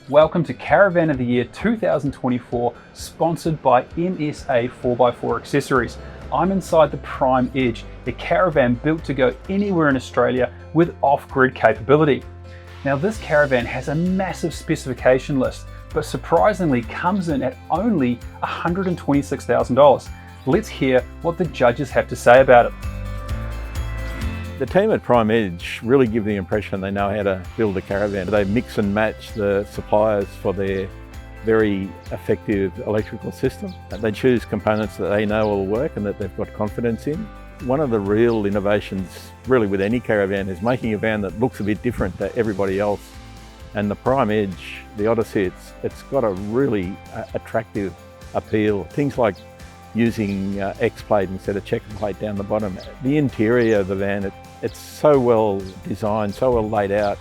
Welcome to Caravan of the Year 2024, sponsored by MSA 4x4 Accessories. I'm inside the Prime Edge, a caravan built to go anywhere in Australia with off-grid capability. Now this caravan has a massive specification list, but surprisingly comes in at only $126,000. Let's hear what the judges have to say about it. The team at Prime Edge really give the impression they know how to build a caravan. They mix and match the suppliers for their very effective electrical system. They choose components that they know will work and that they've got confidence in. One of the real innovations really with any caravan is making a van that looks a bit different to everybody else. And the Prime Edge, the Odyssey, it's got a really attractive appeal. Things like using X-plate instead of checker plate down the bottom. The interior of the van, it's so well designed, so well laid out,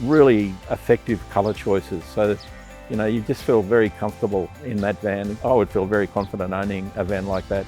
really effective colour choices. So that, you just feel very comfortable in that van. I would feel very confident owning a van like that.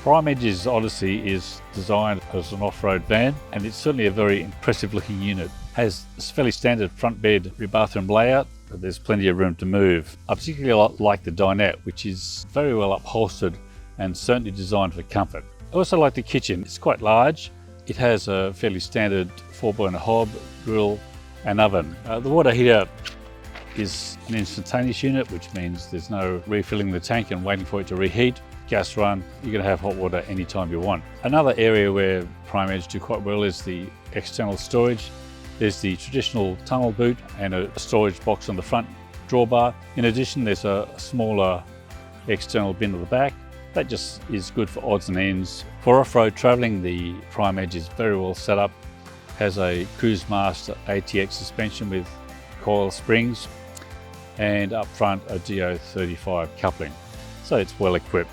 Prime Edge's Odyssey is designed as an off-road van, and it's certainly a very impressive looking unit. It has a fairly standard front bed, bathroom layout, but there's plenty of room to move. I particularly like the dinette, which is very well upholstered and certainly designed for comfort. I also like the kitchen. It's quite large. It has a fairly standard 4-burner hob, grill and oven. The water heater is an instantaneous unit, which means there's no refilling the tank and waiting for it to reheat. Gas run, you're going to have hot water anytime you want. Another area where Prime Edge do quite well is the external storage. There's the traditional tunnel boot and a storage box on the front drawbar. In addition, there's a smaller external bin at the back. That just is good for odds and ends. For off-road travelling, the Prime Edge is very well set up. Has a Cruise Master ATX suspension with coil springs, and up front a GO35 coupling. So it's well equipped.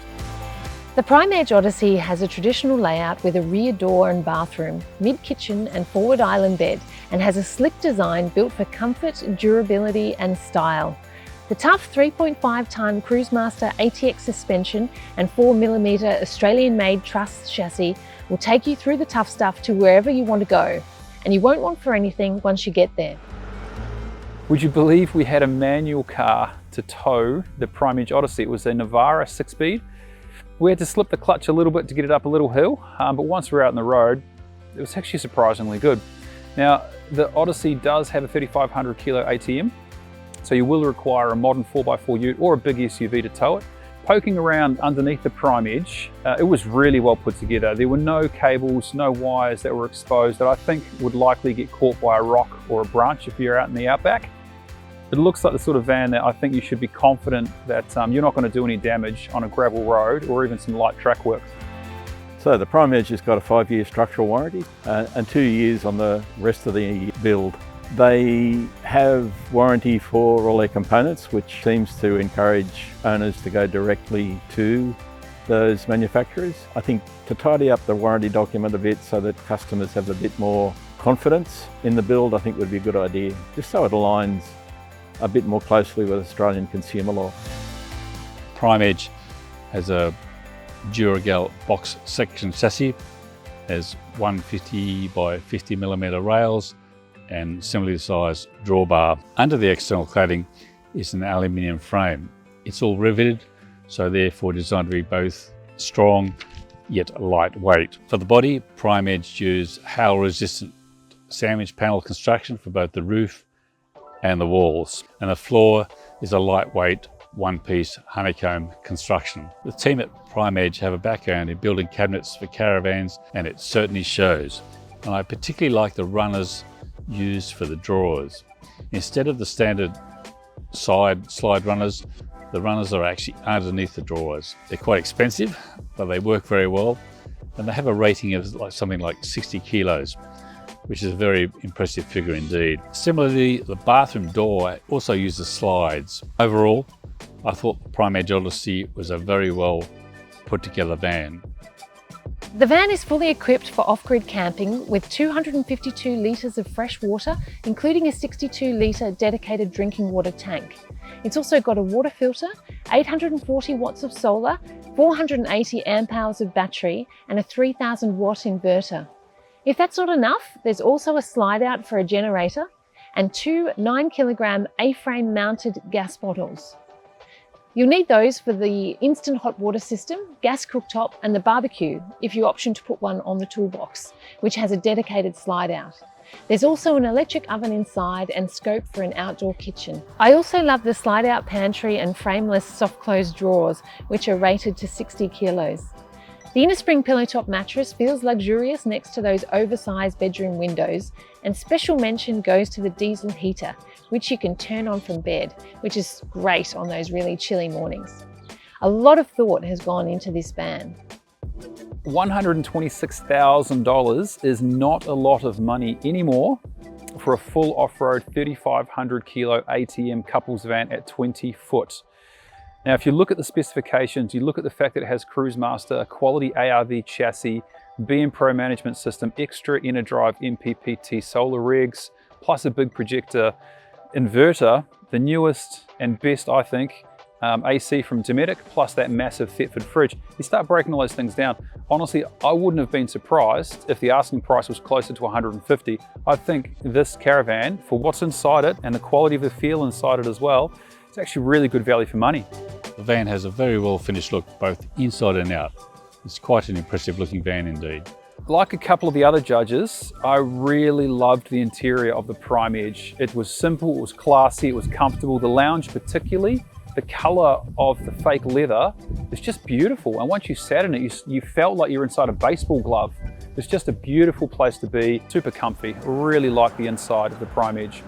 The Prime Edge Odyssey has a traditional layout with a rear door and bathroom, mid-kitchen and forward island bed, and has a slick design built for comfort, durability and style. The tough 3.5-ton Cruise Master ATX suspension and 4mm Australian-made truss chassis will take you through the tough stuff to wherever you want to go, and you won't want for anything once you get there. Would you believe we had a manual car to tow the Prime Edge Odyssey? It was a Navara 6-speed. We had to slip the clutch a little bit to get it up a little hill, but once we're out on the road, it was actually surprisingly good. Now, the Odyssey does have a 3,500 kilo ATM, so you will require a modern 4x4 ute or a big SUV to tow it. Poking around underneath the Prime Edge, it was really well put together. There were no cables, no wires that were exposed that I think would likely get caught by a rock or a branch if you're out in the outback. It looks like the sort of van that I think you should be confident that you're not going to do any damage on a gravel road or even some light track work. So the Prime Edge has got a 5-year structural warranty and 2 years on the rest of the build. They have warranty for all their components, which seems to encourage owners to go directly to those manufacturers. I think to tidy up the warranty document a bit so that customers have a bit more confidence in the build, I think would be a good idea, just so it aligns a bit more closely with Australian consumer law. Prime Edge has a Duragal box section chassis, has 150 by 50mm rails and similarly sized drawbar. Under the external cladding is an aluminium frame. It's all riveted, so therefore designed to be both strong yet lightweight. For the body, Prime Edge use hail-resistant sandwich panel construction for both the roof and the walls, and the floor is a lightweight one-piece honeycomb construction. The team at Prime Edge have a background in building cabinets for caravans, and it certainly shows. And I particularly like the runners used for the drawers. Instead of the standard side slide runners, the runners are actually underneath the drawers. They're quite expensive, but they work very well, and they have a rating of something like 60 kilos. Which is a very impressive figure indeed. Similarly, the bathroom door also uses slides. Overall, I thought the Prime Edge Odyssey was a very well put together van. The van is fully equipped for off-grid camping with 252 litres of fresh water, including a 62-litre dedicated drinking water tank. It's also got a water filter, 840 watts of solar, 480 amp hours of battery, and a 3,000 watt inverter. If that's not enough, there's also a slide out for a generator, and 2 9-kilogram A-frame mounted gas bottles. You'll need those for the instant hot water system, gas cooktop and the barbecue if you option to put one on the toolbox, which has a dedicated slide out. There's also an electric oven inside and scope for an outdoor kitchen. I also love the slide out pantry and frameless soft close drawers, which are rated to 60 kilos. The innerspring pillow top mattress feels luxurious next to those oversized bedroom windows, and special mention goes to the diesel heater, which you can turn on from bed, which is great on those really chilly mornings. A lot of thought has gone into this van. $126,000 is not a lot of money anymore for a full off-road 3,500 kilo ATM couples van at 20 foot. Now, if you look at the specifications, you look at the fact that it has Cruisemaster, a quality ARV chassis, BM Pro management system, extra inner drive MPPT solar rigs, plus a big projector inverter, the newest and best, I think, AC from Dometic, plus that massive Thetford fridge. You start breaking all those things down. Honestly, I wouldn't have been surprised if the asking price was closer to 150. I think this Caravan, for what's inside it and the quality of the feel inside it as well, it's actually really good value for money. The van has a very well finished look, both inside and out. It's quite an impressive looking van indeed. Like a couple of the other judges, I really loved the interior of the Prime Edge. It was simple, it was classy, it was comfortable. The lounge particularly, the color of the fake leather is just beautiful. And once you sat in it, you felt like you were inside a baseball glove. It's just a beautiful place to be, super comfy. Really like the inside of the Prime Edge.